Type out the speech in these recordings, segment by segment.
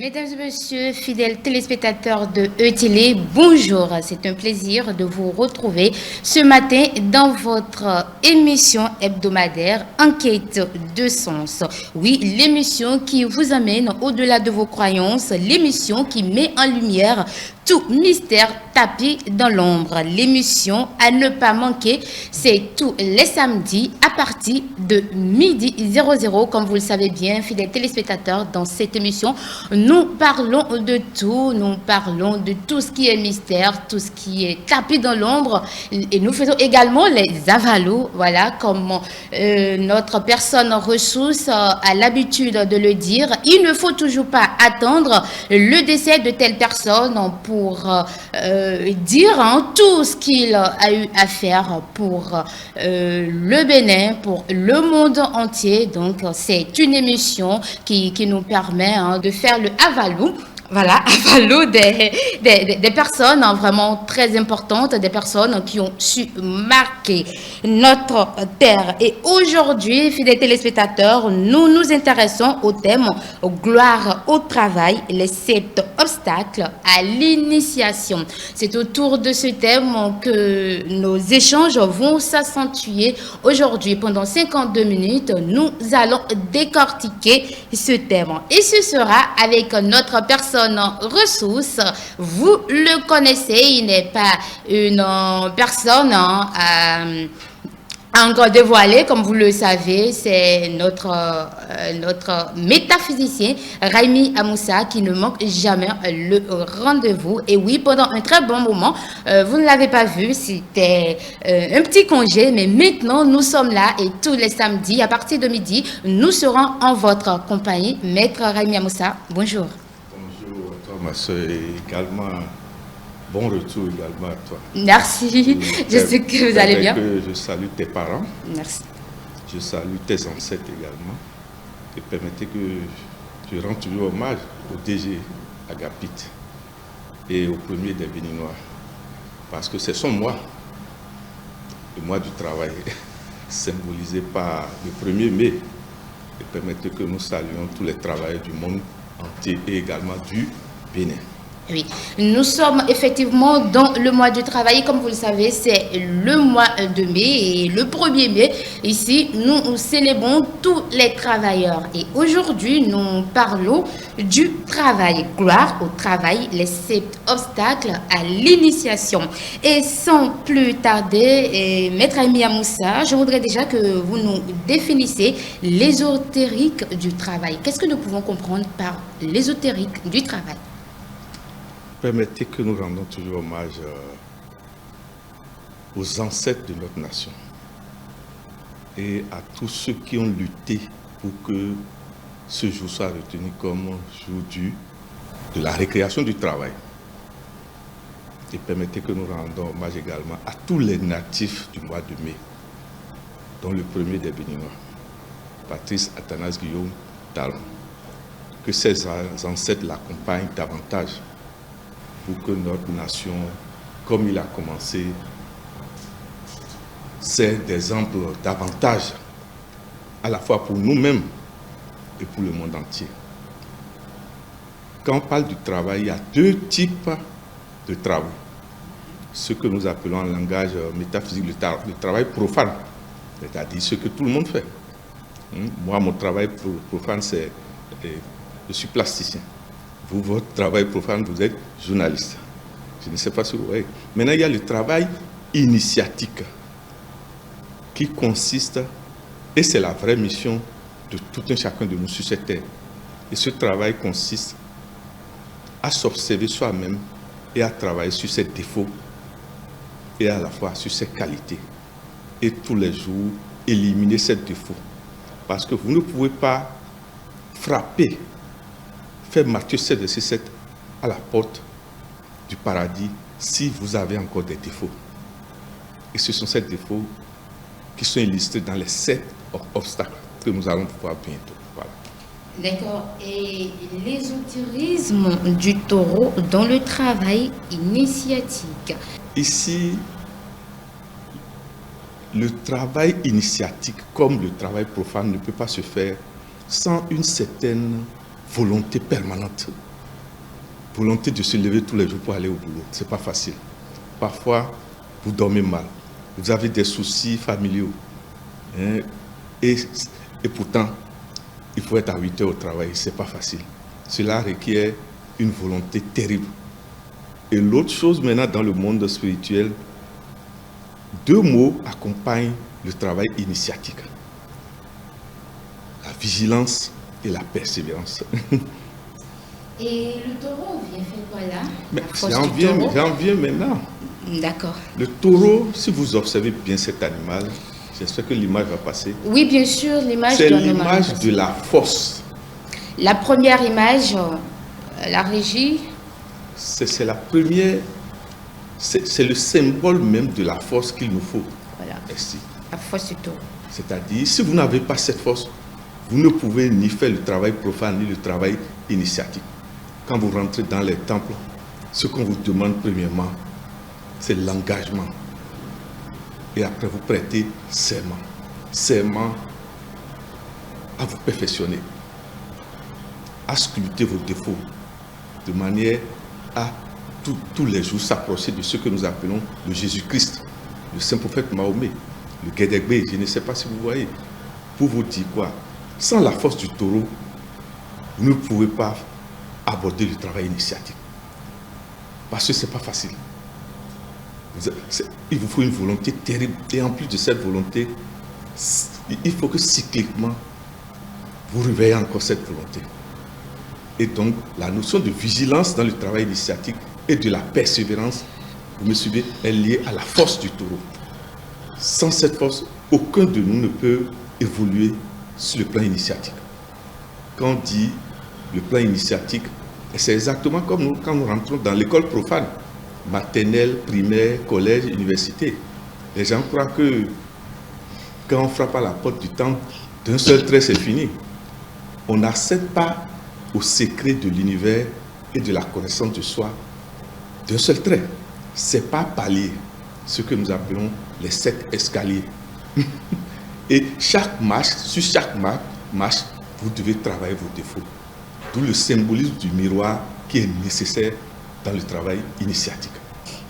Mesdames et messieurs, fidèles téléspectateurs de ETélé, bonjour. C'est un plaisir de vous retrouver ce matin dans votre émission hebdomadaire Enquête de sens. Oui, l'émission qui vous amène au-delà de vos croyances, l'émission qui met en lumière tout mystère tapis dans l'ombre. L'émission à ne pas manquer, c'est tous les samedis à partir de midi 00. Comme vous le savez bien, fidèles téléspectateurs, dans cette émission, nous parlons de tout. Nous parlons de tout ce qui est mystère, tout ce qui est tapis dans l'ombre. Et nous faisons également les avalos, voilà, comme notre personne ressource a l'habitude de le dire. Il ne faut toujours pas attendre le décès de telle personne pour dire tout ce qu'il a eu à faire pour le Bénin, pour le monde entier. Donc, c'est une émission qui nous permet de faire le avalou. Voilà, avalou des personnes vraiment très importantes, des personnes qui ont su marquer notre terre. Et aujourd'hui, fidèles téléspectateurs, nous nous intéressons au thème gloire au travail, les 7 obstacles à l'initiation. C'est autour de ce thème que nos échanges vont s'accentuer aujourd'hui. Pendant 52 minutes, nous allons décortiquer ce thème. Et ce sera avec notre personne ressource. Vous le connaissez, il n'est pas une personne encore dévoilée, comme vous le savez. C'est notre métaphysicien Raimi Amoussa qui ne manque jamais le rendez-vous. Et oui, pendant un très bon moment, vous ne l'avez pas vu, c'était un petit congé, mais maintenant nous sommes là et tous les samedis à partir de midi, nous serons en votre compagnie. Maître Raimi Amoussa, bonjour. Bonjour à toi, ma soeur, et également bon retour également à toi. Merci, je sais que vous allez bien. Je salue tes parents. Merci. Je salue tes ancêtres également. Et permettez que je rende toujours hommage au DG Agapit et au premier des Béninois. Parce que c'est son mois, le mois du travail, symbolisé par le 1er mai. Et permettez que nous saluions tous les travailleurs du monde entier et également du Bénin. Oui, nous sommes effectivement dans le mois du travail. Comme vous le savez, c'est le mois de mai et le 1er mai, ici, nous célébrons tous les travailleurs. Et aujourd'hui, nous parlons du travail. Gloire au travail, les 7 obstacles à l'initiation. Et sans plus tarder, Maître Raimi Amoussa, je voudrais déjà que vous nous définissiez l'ésotérique du travail. Qu'est-ce que nous pouvons comprendre par l'ésotérique du travail? Permettez que nous rendons toujours hommage aux ancêtres de notre nation et à tous ceux qui ont lutté pour que ce jour soit retenu comme jour de la récréation du travail. Et permettez que nous rendons hommage également à tous les natifs du mois de mai, dont le premier des Béninois, Patrice Athanase Guillaume Talon. Que ses ancêtres l'accompagnent davantage pour que notre nation, comme il a commencé, c'est des exemples davantage, à la fois pour nous-mêmes et pour le monde entier. Quand on parle du travail, il y a 2 types de travaux. Ce que nous appelons en langage métaphysique le travail profane, c'est-à-dire ce que tout le monde fait. Moi, mon travail profane, c'est je suis plasticien. Vous, votre travail profane, vous êtes journaliste. Je ne sais pas si vous voyez. Maintenant, il y a le travail initiatique qui consiste, et c'est la vraie mission de tout un chacun de nous sur cette terre. Et ce travail consiste à s'observer soi-même et à travailler sur ses défauts et à la fois sur ses qualités. Et tous les jours, éliminer ces défauts. Parce que vous ne pouvez pas frapper, faire Matthieu 7, verset 7 à la porte du paradis si vous avez encore des défauts. Et ce sont ces défauts qui sont illustrés dans les 7 obstacles que nous allons voir bientôt. Voilà. D'accord. Et l'ésotérisme du taureau dans le travail initiatique. Ici, le travail initiatique, comme le travail profane, ne peut pas se faire sans une certaine volonté permanente volonté de se lever tous les jours pour aller au boulot. Ce n'est pas facile. Parfois, vous dormez mal. Vous avez des soucis familiaux. Hein, et pourtant, il faut être à 8 heures au travail. Ce n'est pas facile. Cela requiert une volonté terrible. Et l'autre chose maintenant dans le monde spirituel, 2 mots accompagnent le travail initiatique. La vigilance et la persévérance. Et le taureau vient faire quoi là? J'en viens maintenant. D'accord. Le taureau, si vous observez bien cet animal, j'espère que l'image va passer. Oui, bien sûr, l'image. C'est l'image de la force. La première image, la régie. C'est la première, c'est le symbole même de la force qu'il nous faut. Voilà. Merci. La force du taureau. C'est-à-dire, si vous n'avez pas cette force, vous ne pouvez ni faire le travail profane, ni le travail initiatique. Quand vous rentrez dans les temples, ce qu'on vous demande premièrement, c'est l'engagement. Et après, vous prêtez serment. Serment à vous perfectionner, à sculpter vos défauts, de manière à tous les jours s'approcher de ce que nous appelons le Jésus-Christ, le saint prophète Mahomet, le Guédégbé, je ne sais pas si vous voyez. Pour vous dire quoi? Sans la force du taureau, vous ne pouvez pas aborder le travail initiatique. Parce que ce n'est pas facile. Il vous faut une volonté terrible. Et en plus de cette volonté, il faut que cycliquement, vous réveillez encore cette volonté. Et donc, la notion de vigilance dans le travail initiatique et de la persévérance, vous me suivez, est liée à la force du taureau. Sans cette force, aucun de nous ne peut évoluer sur le plan initiatique. Quand on dit le plan initiatique, c'est exactement comme nous, quand nous rentrons dans l'école profane, maternelle, primaire, collège, université. Les gens croient que quand on frappe à la porte du temple, d'un seul trait, c'est fini. On n'accède pas au secret de l'univers et de la connaissance de soi d'un seul trait. Ce n'est pas palier, ce que nous appelons les 7 escaliers. Et chaque marche, sur chaque marche, vous devez travailler vos défauts. D'où le symbolisme du miroir qui est nécessaire dans le travail initiatique.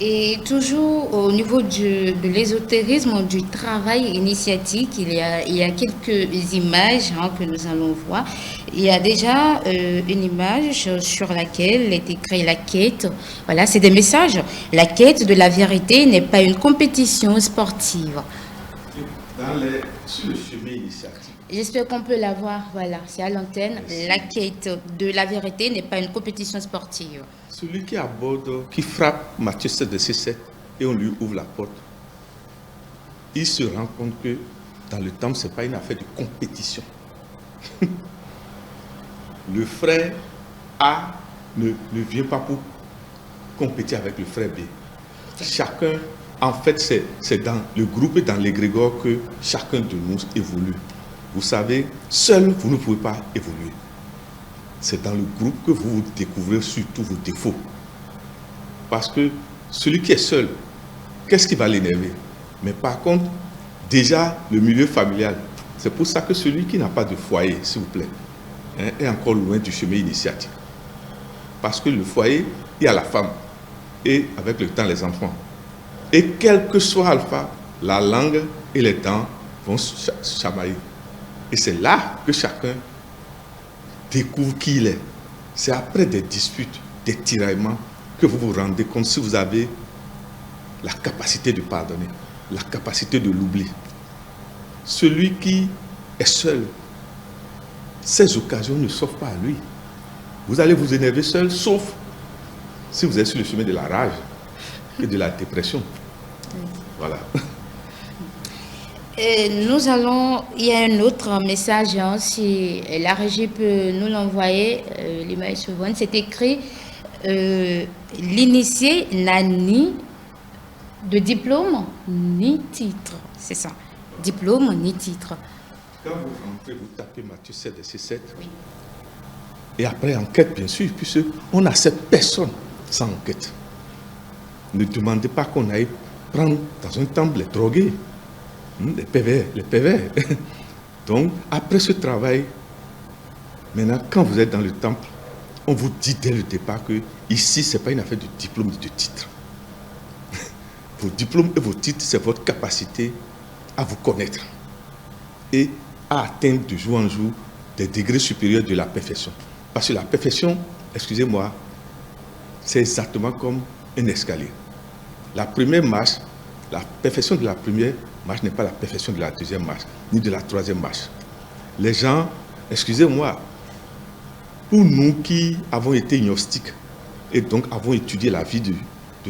Et toujours au niveau de l'ésotérisme du travail initiatique, il y a quelques images que nous allons voir. Il y a déjà une image sur laquelle est écrit la quête. Voilà, c'est des messages. La quête de la vérité n'est pas une compétition sportive. Sur le chemin initiatique. J'espère qu'on peut la voir. Voilà, c'est à l'antenne. La quête de la vérité n'est pas une compétition sportive. Celui qui aborde, qui frappe Matthieu 7, verset 7, et on lui ouvre la porte, il se rend compte que dans le temple, ce n'est pas une affaire de compétition. Le frère A ne vient pas pour compétir avec le frère B. Chacun, en fait, c'est dans le groupe et dans l'égrégore que chacun de nous évolue. Vous savez, seul, vous ne pouvez pas évoluer. C'est dans le groupe que vous découvrez surtout vos défauts. Parce que celui qui est seul, qu'est-ce qui va l'énerver? Mais par contre, déjà, le milieu familial, c'est pour ça que celui qui n'a pas de foyer, s'il vous plaît, est encore loin du chemin initiatique. Parce que le foyer, il y a la femme, et avec le temps, les enfants. Et quel que soit Alpha, la langue et les dents vont se chamailler. Et c'est là que chacun découvre qui il est. C'est après des disputes, des tiraillements, que vous vous rendez compte si vous avez la capacité de pardonner, la capacité de l'oubli. Celui qui est seul, ces occasions ne s'offrent pas à lui. Vous allez vous énerver seul, sauf si vous êtes sur le chemin de la rage et de la dépression. Voilà. Et il y a un autre message, si la régie peut nous l'envoyer, l'image suivante, c'est écrit l'initié n'a ni de diplôme ni titre. C'est ça, diplôme ni titre. Quand vous rentrez, vous tapez Matthieu 7, verset 7. Oui. Et après, enquête, bien sûr, puisqu'on n'accepte personne sans enquête. Ne demandez pas qu'on aille prendre dans un temple les drogués. Les pervers. Donc, après ce travail, maintenant, quand vous êtes dans le temple, on vous dit dès le départ que ici, ce n'est pas une affaire de diplôme et de titre. Vos diplômes et vos titres, c'est votre capacité à vous connaître et à atteindre de jour en jour des degrés supérieurs de la perfection. Parce que la perfection, excusez-moi, c'est exactement comme un escalier. La première marche, la perfection de la première marche n'est pas la perfection de la deuxième marche, ni de la troisième marche. Les gens, excusez-moi, pour nous qui avons été gnostiques et donc avons étudié la vie de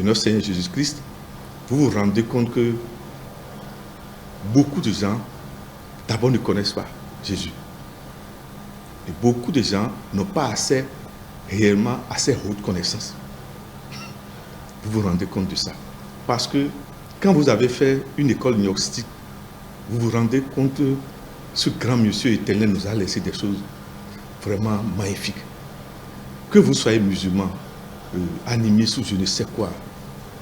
notre Seigneur Jésus-Christ, vous vous rendez compte que beaucoup de gens, d'abord, ne connaissent pas Jésus. Et beaucoup de gens n'ont pas réellement assez haute connaissance. Vous vous rendez compte de ça. Parce que quand vous avez fait une école gnostique, vous vous rendez compte que ce grand monsieur éternel nous a laissé des choses vraiment magnifiques. Que vous soyez musulman, animiste ou je ne sais quoi,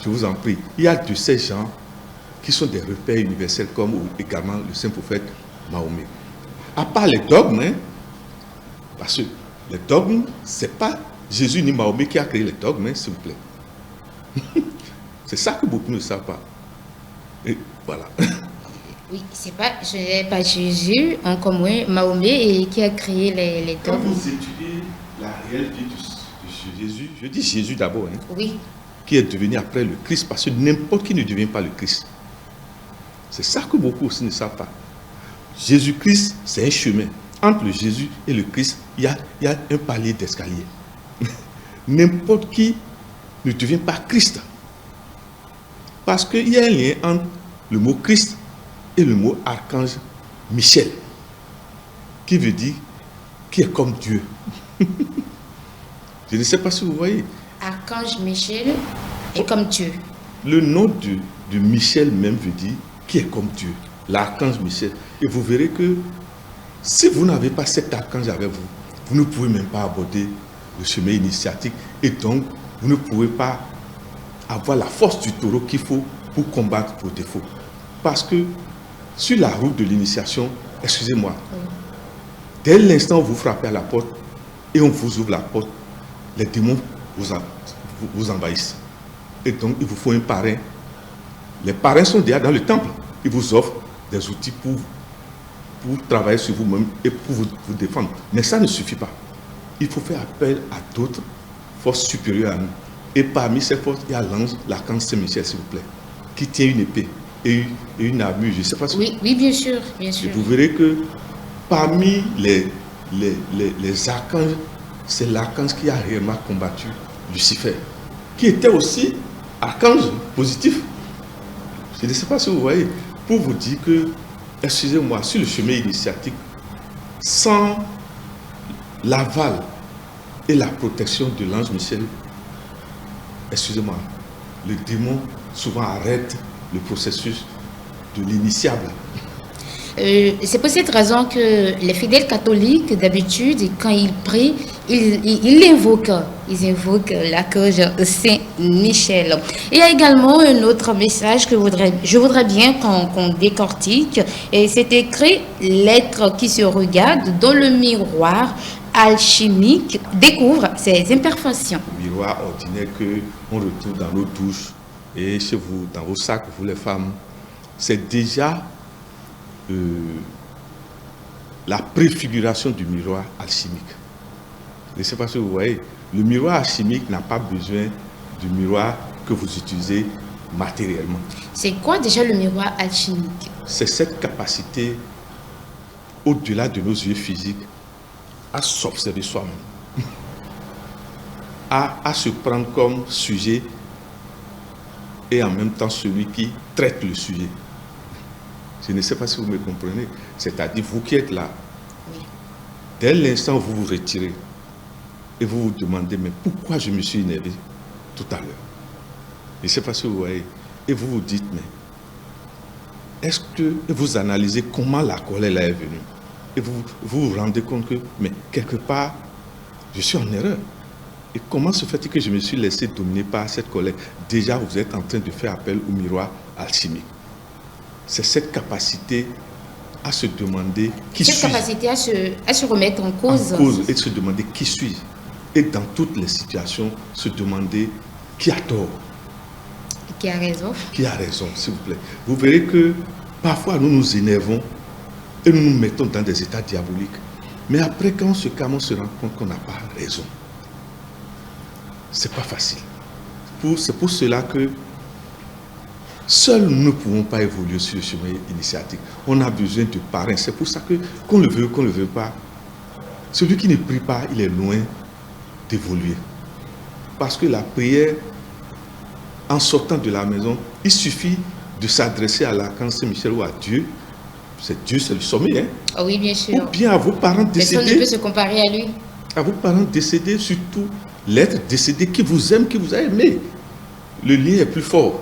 je vous en prie, il y a de ces gens qui sont des repères universels comme également le saint prophète Mahomet. À part les dogmes, hein, parce que les dogmes, ce n'est pas Jésus ni Mahomet qui a créé les dogmes, hein, s'il vous plaît. C'est ça que beaucoup ne savent pas. Et voilà. Oui, ce n'est pas Jésus, en commun, Mahomet, et qui a créé les dogmes. Quand vous étudiez la réelle vie de Jésus, je dis Jésus d'abord, hein, oui, qui est devenu après le Christ, parce que n'importe qui ne devient pas le Christ. C'est ça que beaucoup aussi ne savent pas. Jésus-Christ, c'est un chemin. Entre le Jésus et le Christ, il y a un palier d'escalier. N'importe qui ne devient pas Christ. Parce qu'il y a un lien entre le mot Christ et le mot archange Michel, qui veut dire qui est comme Dieu. Je ne sais pas si vous voyez. Archange Michel est comme Dieu. Le nom de Michel même veut dire qui est comme Dieu, l'archange Michel. Et vous verrez que si vous n'avez pas cet archange avec vous, vous ne pouvez même pas aborder le chemin initiatique et donc vous ne pouvez pas avoir la force du taureau qu'il faut pour combattre vos défauts. Parce que sur la route de l'initiation, excusez-moi, dès l'instant où vous frappez à la porte et on vous ouvre la porte, les démons vous envahissent. Et donc il vous faut un parrain. Les parrains sont déjà dans le temple. Ils vous offrent des outils pour travailler sur vous-même et pour vous défendre. Mais ça ne suffit pas. Il faut faire appel à d'autres forces supérieures à nous. Et parmi ces forces, il y a l'ange, l'archange Saint-Michel, s'il vous plaît, qui tient une épée et une armure. Je ne sais pas si oui, bien sûr, bien sûr. Et vous verrez que parmi les archanges, c'est l'archange qui a réellement combattu Lucifer, qui était aussi archange positif. Je ne sais pas si vous voyez. Pour vous dire que, excusez-moi, sur le chemin initiatique, sans l'aval et la protection de l'ange Michel, excusez-moi, le démon souvent arrête le processus de l'initiable. C'est pour cette raison que les fidèles catholiques, d'habitude, quand ils prient, ils invoquent l'archange Saint-Michel. Il y a également un autre message que je voudrais bien qu'on décortique. Et c'est écrit « L'être qui se regarde dans le miroir alchimique découvre ses imperfections. » Le miroir ordinaire qu'on retrouve dans nos douches et chez vous, dans vos sacs, vous les femmes, c'est déjà la préfiguration du miroir alchimique. Je ne sais pas si vous voyez, le miroir alchimique n'a pas besoin du miroir que vous utilisez matériellement. C'est quoi déjà le miroir alchimique? C'est cette capacité, au-delà de nos yeux physiques, à s'observer soi-même, à se prendre comme sujet et en même temps celui qui traite le sujet. Je ne sais pas si vous me comprenez. C'est-à-dire, vous qui êtes là, oui, dès l'instant où vous vous retirez et vous vous demandez, mais pourquoi je me suis énervé tout à l'heure? Je ne sais pas si vous voyez. Et vous vous dites, mais est-ce que vous analysez comment la colère là est venue? Et vous vous rendez compte que, mais quelque part, je suis en erreur. Et comment se fait-il que je me suis laissé dominer par cette colère? Déjà, vous êtes en train de faire appel au miroir alchimique. C'est cette capacité à se demander qui suis-je. Cette capacité à se remettre en cause. Et se demander qui suis-je. et dans toutes les situations se demander qui a tort. Qui a raison? Qui a raison, s'il vous plaît. Vous verrez que parfois nous nous énervons et nous nous mettons dans des états diaboliques. Mais après, quand on se calme, on se rend compte qu'on n'a pas raison. C'est pas facile. C'est pour cela que seuls nous ne pouvons pas évoluer sur le chemin initiatique. On a besoin de parrains. C'est pour ça que, qu'on le veuille ou qu'on ne le veuille pas, celui qui ne prie pas, il est loin d'évoluer. Parce que la prière, en sortant de la maison, il suffit de s'adresser à l'archange Saint-Michel ou à Dieu. C'est Dieu, c'est le sommet. Hein? Oh oui, bien sûr. Ou bien à vos parents décédés. Personne ne peut se comparer à lui. À vos parents décédés, surtout l'être décédé qui vous aime, qui vous a aimé. Le lien est plus fort.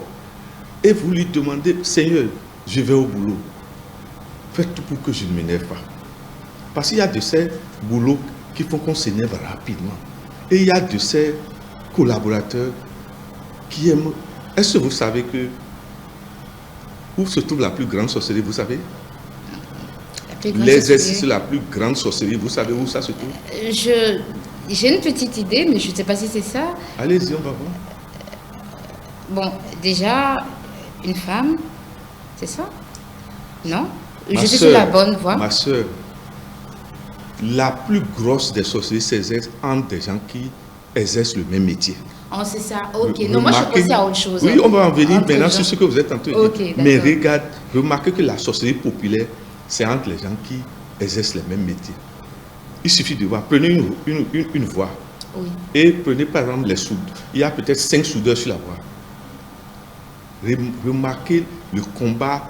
Et vous lui demandez, Seigneur, je vais au boulot. Faites tout pour que je ne m'énerve pas. Parce qu'il y a de ces boulots qui font qu'on s'énerve rapidement. Et il y a de ces collaborateurs qui aiment. Est-ce que vous savez que où se trouve la plus grande sorcellerie, vous savez? L'exercice de la plus grande sorcellerie, vous savez où ça se trouve? J'ai une petite idée, mais je ne sais pas si c'est ça. Allez-y, on va voir. Bon, déjà, une femme, c'est ça? Non? Je suis sur la bonne voie. Ma soeur, la plus grosse des sorcelleries s'exerce entre des gens qui exercent le même métier. Oh, c'est ça, ok. Non, moi je pensais à autre chose. Oui, on va en venir maintenant sur ce que vous êtes en train de dire. Mais regarde, remarquez que la sorcellerie populaire, c'est entre les gens qui exercent les mêmes métiers. Il suffit de voir, prenez une voie. Oui. Et prenez par exemple les soudeurs. Il y a peut-être 5 soudeurs sur la voie. Remarquez le combat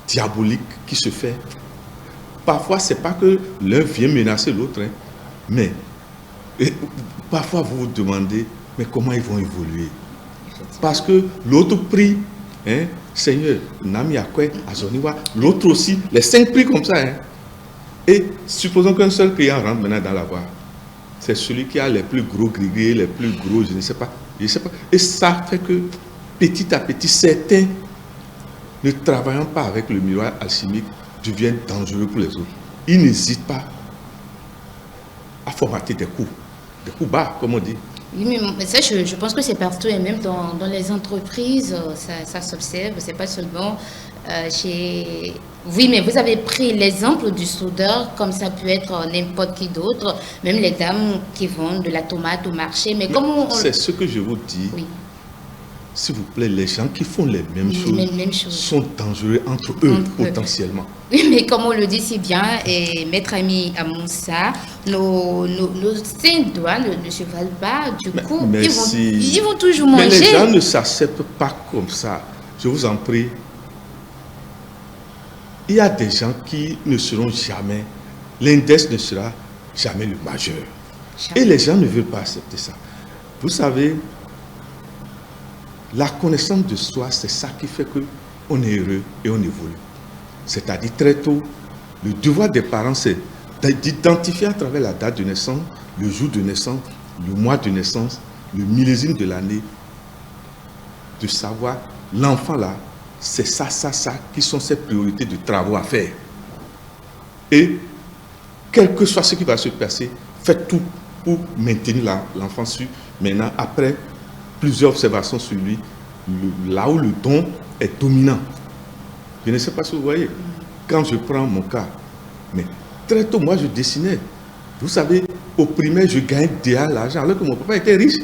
diabolique qui se fait. Parfois, ce n'est pas que l'un vient menacer l'autre, hein, mais parfois vous vous demandez, mais comment ils vont évoluer? Parce que l'autre prie, hein, Seigneur, Nami Akwe, Azoniwa, l'autre aussi, les 5 prient comme ça. Hein. Et supposons qu'un seul client rentre maintenant dans la voie. C'est celui qui a les plus gros grillés, les plus gros, je ne sais pas. Et ça fait que petit à petit, certains, ne travaillant pas avec le miroir alchimique, deviennent dangereux pour les autres. Ils n'hésitent pas à formater des coups bas, comme on dit. Oui, mais ça, je pense que c'est partout, et même dans les entreprises, ça s'observe, c'est pas seulement chez... Oui, mais vous avez pris l'exemple du soudeur, comme ça peut être n'importe qui d'autre, même les dames qui vendent de la tomate au marché, mais comment... C'est ce que je vous dis. Oui. S'il vous plaît, les gens qui font les mêmes choses sont dangereux entre eux, potentiellement. Oui, mais comme on le dit si bien, et Maître Ami Amoussa, nos saints doigts ne se valent pas, du coup, ils vont toujours manger. Mais les gens ne s'acceptent pas comme ça. Je vous en prie. Il y a des gens qui ne seront jamais, l'index ne sera jamais le majeur. Jamais. Et les gens ne veulent pas accepter ça. Vous savez, la connaissance de soi, c'est ça qui fait qu'on est heureux et on évolue. C'est-à-dire très tôt, le devoir des parents, c'est d'identifier à travers la date de naissance, le jour de naissance, le mois de naissance, le millésime de l'année, de savoir l'enfant là, c'est ça qui sont ses priorités de travaux à faire. Et quel que soit ce qui va se passer, faites tout pour maintenir l'enfant sur. Maintenant, après plusieurs observations sur lui, là où le don est dominant. Je ne sais pas si vous voyez. Quand je prends mon cas, mais très tôt, moi, je dessinais. Vous savez, au primaire, je gagnais déjà l'argent, alors que mon papa était riche.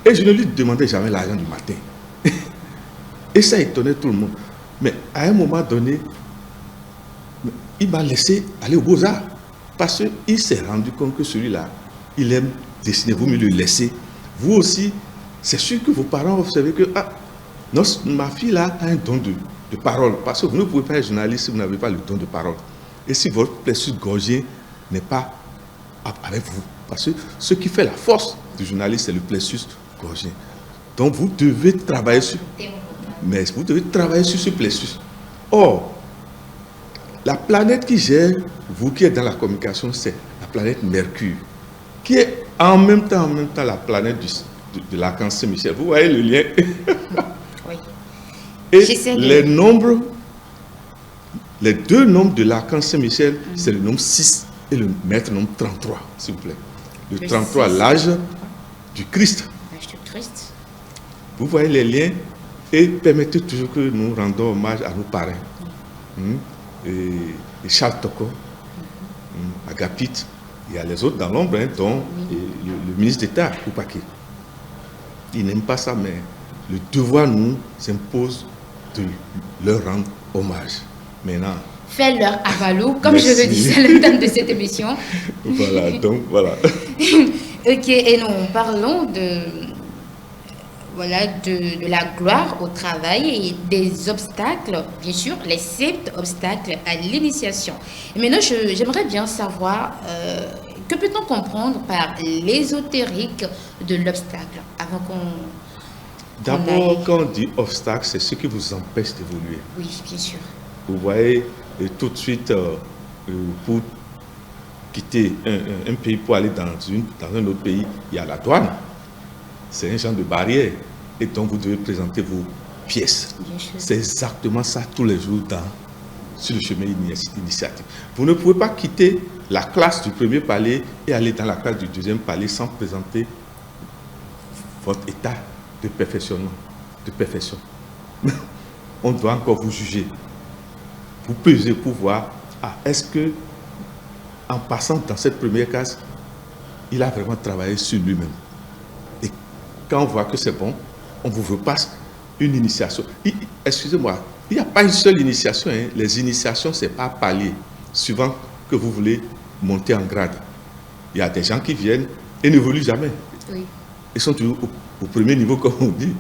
Et je ne lui demandais jamais l'argent du matin. Et ça étonnait tout le monde. Mais à un moment donné, il m'a laissé aller aux Beaux-Arts. Parce qu'il s'est rendu compte que celui-là, il aime dessiner. Vous me le laissez. Vous aussi, c'est sûr que vos parents observent que ma fille là a un don de parole. Parce que vous ne pouvez pas être journaliste si vous n'avez pas le don de parole. Et si votre plexus gorgien n'est pas avec vous. Parce que ce qui fait la force du journaliste, c'est le plexus gorgien. Donc vous devez travailler sur... Mais vous devez travailler sur ce plexus. Or, la planète qui gère, vous qui êtes dans la communication, c'est la planète Mercure, qui est en même temps la planète de l'archange Saint-Michel. Vous voyez le lien? Oui. Et les deux nombres de l'archange Saint-Michel, c'est le nombre 6 et le maître nombre 33, s'il vous plaît. de 33, l'âge du Christ. L'âge du Christ. Vous voyez les liens et permettez toujours que nous rendons hommage à nos parrains. Et Charles Toko, Agapit, il y a les autres dans l'ombre, dont le ministre d'État, Koupaki. Ils n'aiment pas ça, mais le devoir nous impose de leur rendre hommage. Maintenant, fais-leur avalou, comme merci. je le disais à l'entame de cette émission. Voilà, donc voilà. Ok, et nous parlons de la gloire au travail et des obstacles, bien sûr, les 7 obstacles à l'initiation. Et maintenant, j'aimerais bien savoir que peut-on comprendre par l'ésotérique de l'obstacle avant qu'on... D'abord, quand on dit obstacle, c'est ce qui vous empêche d'évoluer. Oui, bien sûr. Vous voyez, et tout de suite, pour quitter un pays pour aller dans un autre pays, il y a la douane. C'est un genre de barrière. Et donc, vous devez présenter vos pièces. C'est exactement ça tous les jours sur le chemin initiatique. Vous ne pouvez pas quitter la classe du premier palier et aller dans la classe du deuxième palier sans présenter votre état de perfectionnement, de perfection. On doit encore vous juger. Vous pesez pour voir, est-ce que, en passant dans cette première case, il a vraiment travaillé sur lui-même. Et quand on voit que c'est bon, on vous repasse une initiation. Excusez-moi, il n'y a pas une seule initiation. Les initiations, ce n'est pas palier. Suivant que vous voulez monter en grade. Il y a des gens qui viennent et n'évoluent jamais. Oui. Ils sont toujours au premier niveau, comme on dit.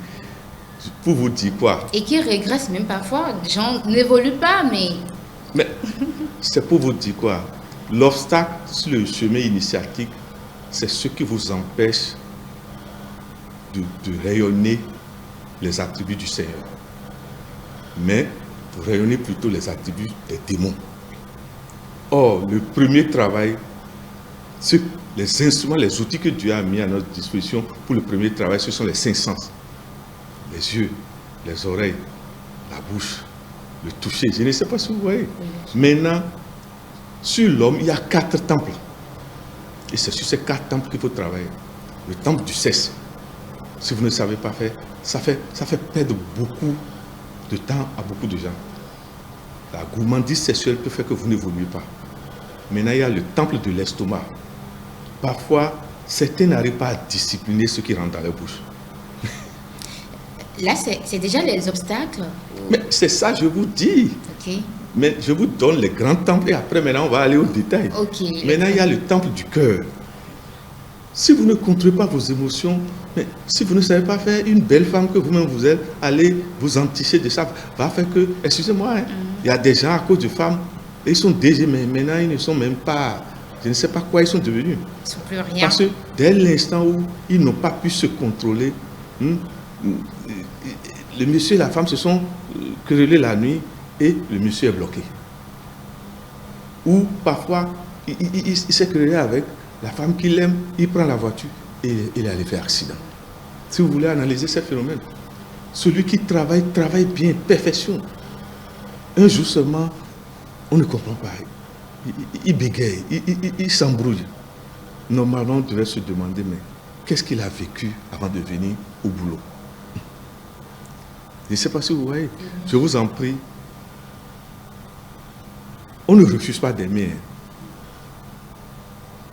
Pour vous dire quoi? Et qui régressent même parfois. Les gens n'évoluent pas, mais... Mais c'est pour vous dire quoi? L'obstacle sur le chemin initiatique, c'est ce qui vous empêche de rayonner les attributs du Seigneur. Mais vous rayonnez plutôt les attributs des démons. Or, le premier travail, les instruments, les outils que Dieu a mis à notre disposition pour le premier travail, ce sont les 5 sens. Les yeux, les oreilles, la bouche, le toucher. Je ne sais pas si vous voyez. Maintenant, sur l'homme, il y a 4 temples. Et c'est sur ces 4 temples qu'il faut travailler. Le temple du cesse. Si vous ne savez pas faire, ça fait perdre beaucoup de temps à beaucoup de gens. La gourmandise sexuelle peut faire que vous n'évoluez pas. Maintenant, il y a le temple de l'estomac. Parfois, certains n'arrivent pas à discipliner ce qui rentre dans leur bouche. Là, c'est déjà les obstacles. Mais c'est ça, je vous dis. Ok. Mais je vous donne les grands temples et après, maintenant, on va aller au détail. Ok. Maintenant, il y a le temple du cœur. Si vous ne contrôlez pas vos émotions, mais si vous ne savez pas faire une belle femme que vous-même vous êtes, allez vous enticher de ça, va faire que, excusez-moi, il y a des gens à cause de femmes, ils sont déjà, mais maintenant ils ne sont même pas, je ne sais pas quoi ils sont devenus. Ils ne sont plus rien. Parce que dès l'instant où ils n'ont pas pu se contrôler, le monsieur et la femme se sont querellés la nuit et le monsieur est bloqué. Ou parfois, il s'est querellé avec la femme qu'il aime, il prend la voiture et il est allé faire accident. Si vous voulez analyser ce phénomène, celui qui travaille bien, perfection. Un jour seulement, on ne comprend pas. Il bégaye, il s'embrouille. Normalement, on devait se demander, mais qu'est-ce qu'il a vécu avant de venir au boulot? Je ne sais pas si vous voyez. Je vous en prie. On ne refuse pas d'aimer.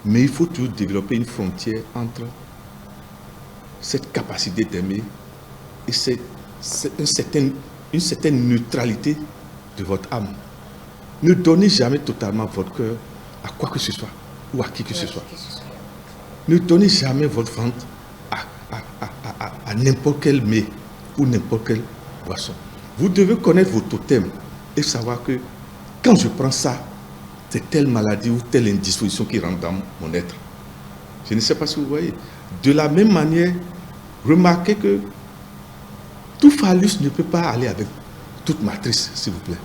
Mais il faut toujours développer une frontière entre cette capacité d'aimer et une certaine neutralité de votre âme. Ne donnez jamais totalement votre cœur à quoi que ce soit ou à qui que ce soit. Ne donnez jamais votre ventre à n'importe quel mets ou n'importe quelle boisson. Vous devez connaître vos totems et savoir que quand je prends ça, c'est telle maladie ou telle indisposition qui rentre dans mon être. Je ne sais pas si vous voyez. De la même manière, remarquez que tout phallus ne peut pas aller avec toute matrice, s'il vous plaît.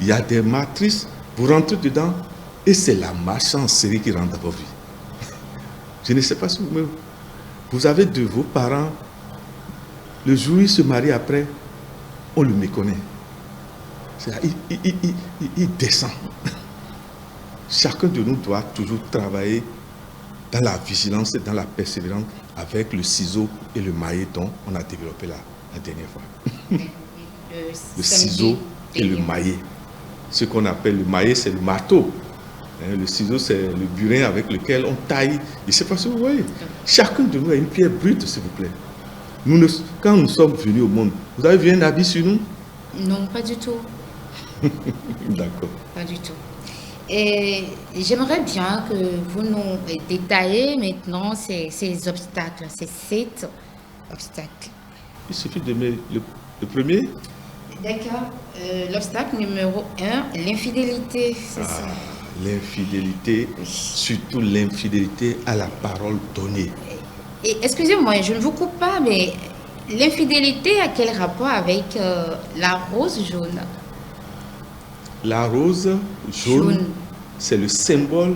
Il y a des matrices, vous rentrez dedans et c'est la marche en série qui rentre dans vos vies. Je ne sais pas si vous avez de vos parents, le jour où ils se marient après, on le méconnaît. Il descend. Chacun de nous doit toujours travailler dans la vigilance et dans la persévérance avec le ciseau et le maillet dont on a développé la dernière fois. Le ciseau et le maillet. Ce qu'on appelle le maillet, c'est le marteau. Le ciseau, c'est le burin avec lequel on taille. Je ne sais pas si vous voyez. Chacun de nous a une pierre brute, s'il vous plaît. Quand nous sommes venus au monde, vous avez vu un habit sur nous? Non, pas du tout. D'accord. Pas du tout. Et j'aimerais bien que vous nous détaillez maintenant ces obstacles, ces 7 obstacles. Il suffit de mettre le premier. D'accord. L'obstacle numéro 1, l'infidélité, c'est ça. L'infidélité, surtout l'infidélité à la parole donnée. Et excusez-moi, je ne vous coupe pas, mais l'infidélité a quel rapport avec la rose jaune? La rose jaune, c'est le symbole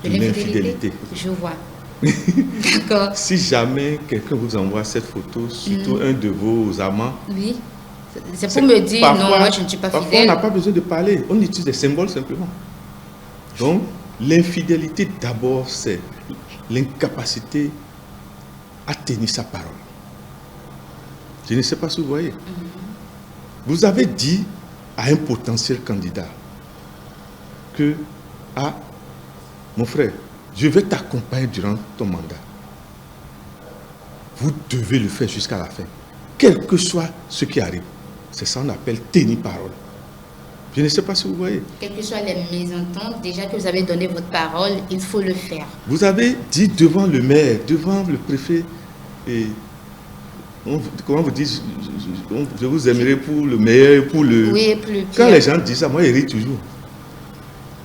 de l'infidélité. Je vois. D'accord. Si jamais quelqu'un vous envoie cette photo, surtout un de vos amants, oui, c'est pour me dire non, moi je ne suis pas fidèle. Parfois, on n'a pas besoin de parler, on utilise des symboles simplement. Donc, l'infidélité d'abord, c'est l'incapacité à tenir sa parole. Je ne sais pas si vous voyez. Vous avez dit à un potentiel candidat que, mon frère, je vais t'accompagner durant ton mandat. Vous devez le faire jusqu'à la fin, quel que soit ce qui arrive. C'est ça qu'on appelle tenir parole. Je ne sais pas si vous voyez. Quelles que soient les mésententes, déjà que vous avez donné votre parole, il faut le faire. Vous avez dit devant le maire, devant le préfet, et comment vous dites, je vous aimerai pour le meilleur et pour le... Oui, pour le pire. Quand les gens disent ça, moi, ils rient toujours.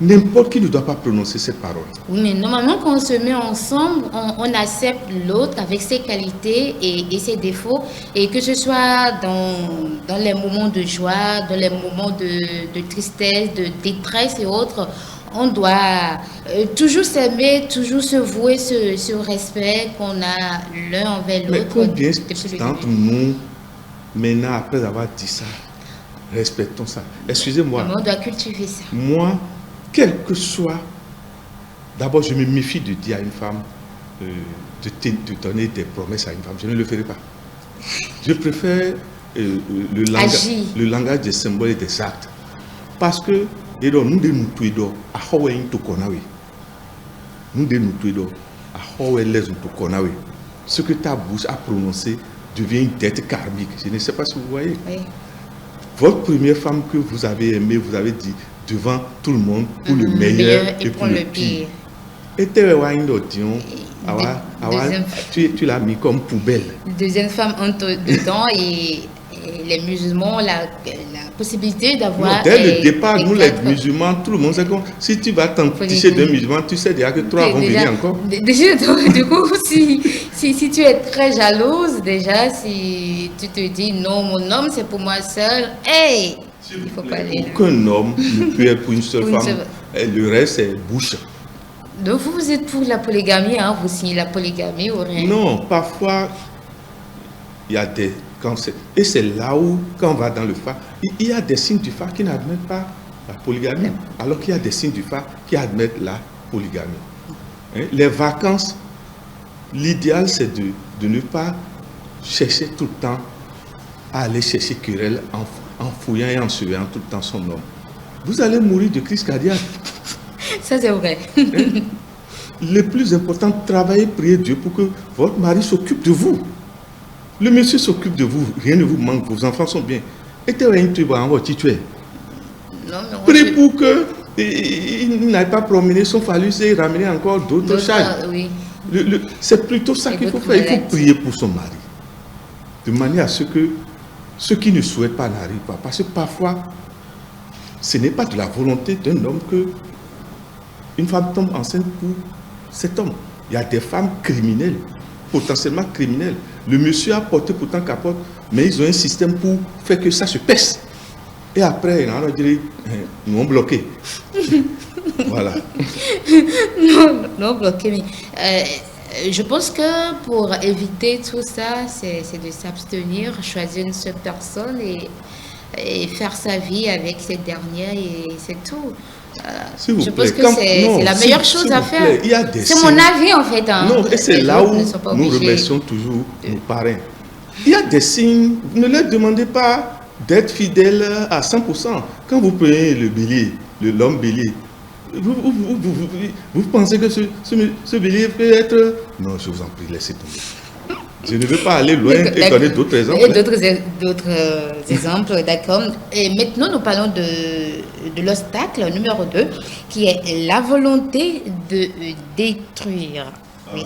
N'importe qui ne doit pas prononcer cette parole. Oui, mais normalement, quand on se met ensemble, on accepte l'autre avec ses qualités et ses défauts. Et que ce soit dans les moments de joie, dans les moments de tristesse, de détresse et autres, on doit toujours s'aimer, toujours se vouer ce respect qu'on a l'un envers l'autre. Mais combien d'entre nous, maintenant, après avoir dit ça, respectons ça? Excusez-moi. On doit cultiver ça. Moi, quel que soit, d'abord je me méfie de dire à une femme, de donner des promesses à une femme. Je ne le ferai pas. Je préfère le langage des symboles et des actes. Parce que, nous de nous tuido, à Hawaii to Konawe. Nous de nous tuido, à Hawaii les to Konawe. Ce que ta bouche a prononcé devient une dette karmique. Je ne sais pas si vous voyez. Oui. Votre première femme que vous avez aimée, vous avez dit devant tout le monde pour le meilleur et pour le pire. Et tu l'as mis comme poubelle. Deuxième femme entre dedans et les musulmans, la possibilité d'avoir... Dès le départ, nous les musulmans, tout le monde sait que si tu vas t'enticher d'un musulman, tu sais déjà que 3 vont venir encore. Déjà, du coup, si tu es très jalouse, déjà, si tu te dis non, mon homme c'est pour moi seul, hey, il faut pas aller là. Aucun homme ne peut être pour une seule femme. Et le reste, c'est bouche. Donc vous êtes pour la polygamie, hein? Vous signez la polygamie ou rien? Non, parfois, il y a des... Et c'est là où, quand on va dans le phare, il y a des signes du phare qui n'admettent pas la polygamie, alors qu'il y a des signes du phare qui admettent la polygamie. Hein? Les vacances, l'idéal c'est de ne pas chercher tout le temps à aller chercher querelle en fouillant et en surveillant tout le temps son homme. Vous allez mourir de crise cardiaque. Ça c'est vrai. Hein? Le plus important, travaillez, priez Dieu pour que votre mari s'occupe de vous. Le monsieur s'occupe de vous, rien ne vous manque, vos enfants sont bien. Et tu es un truc en votre titulaire. Prie pour qu'il n'aille pas promener son phallus et ramener encore d'autres charges. Oui. C'est plutôt ça qu'il faut faire. Il faut prier pour son mari. De manière à ce que ceux qui ne souhaitent pas n'arrivent pas. Parce que parfois, ce n'est pas de la volonté d'un homme que une femme tombe enceinte pour cet homme. Il y a des femmes criminelles, potentiellement criminelles. Le monsieur a porté pourtant capote, mais ils ont un système pour faire que ça se pèse. Et après, on va dire, nous ont bloqué. Voilà. Non, bloqué. Mais, je pense que pour éviter tout ça, c'est de s'abstenir, choisir une seule personne et faire sa vie avec cette dernière et c'est tout. S'il vous Je plaît, pense que c'est la meilleure chose à faire. C'est mon avis en fait. Hein. Non, et c'est là où nous remercions toujours nos parrains. Il y a des signes, ne leur demandez pas d'être fidèles à 100%. Quand vous prenez le bélier, l'homme bélier, vous pensez que ce bélier peut être... Non, je vous en prie, laissez tomber. Je ne veux pas aller loin et donner d'autres exemples. Et d'autres exemples, d'accord. Et maintenant, nous parlons de l'obstacle numéro 2, qui est la volonté de détruire. Oui.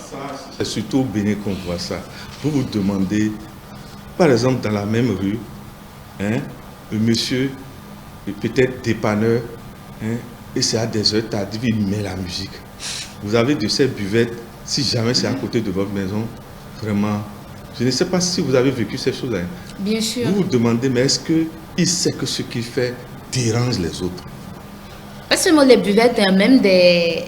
C'est surtout au Bénin qu'on voit ça. Vous vous demandez, par exemple, dans la même rue, hein, le monsieur est peut-être dépanneur, hein, et c'est à des heures tardives, il met la musique. Vous avez de ces buvettes, si jamais c'est à côté de votre maison, vraiment, je ne sais pas si vous avez vécu ces choses-là. Bien sûr. Vous vous demandez, mais est-ce qu'il sait que ce qu'il fait dérange les autres? Pas seulement les buvettes, hein, même des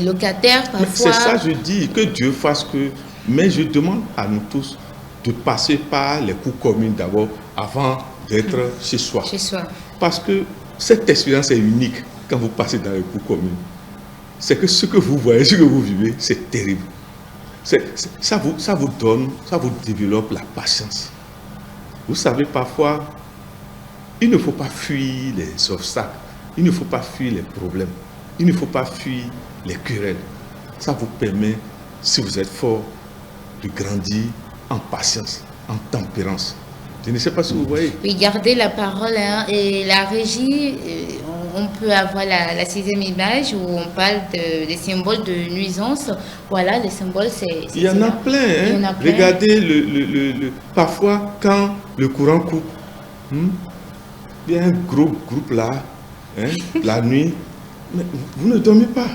locataires parfois. C'est ça, je dis, que Dieu fasse que... Mais je demande à nous tous de passer par les cours communes d'abord, avant d'être chez soi. Chez soi. Parce que cette expérience est unique quand vous passez dans les cours communes. C'est que ce que vous voyez, ce que vous vivez, c'est terrible. Ça vous donne, ça vous développe la patience. Vous savez, parfois, il ne faut pas fuir les obstacles, il ne faut pas fuir les problèmes, il ne faut pas fuir les querelles. Ça vous permet, si vous êtes fort, de grandir en patience, en tempérance. Je ne sais pas si vous voyez. Oui, gardez la parole, hein, et la régie, on peut avoir la 6e image où on parle des symboles de nuisance. Voilà, les symboles, c'est... Il y en a plein. Hein? Il y en a plein. Regardez, parfois, quand le courant coupe, il y a un gros groupe là, hein, la nuit, mais vous ne dormez pas.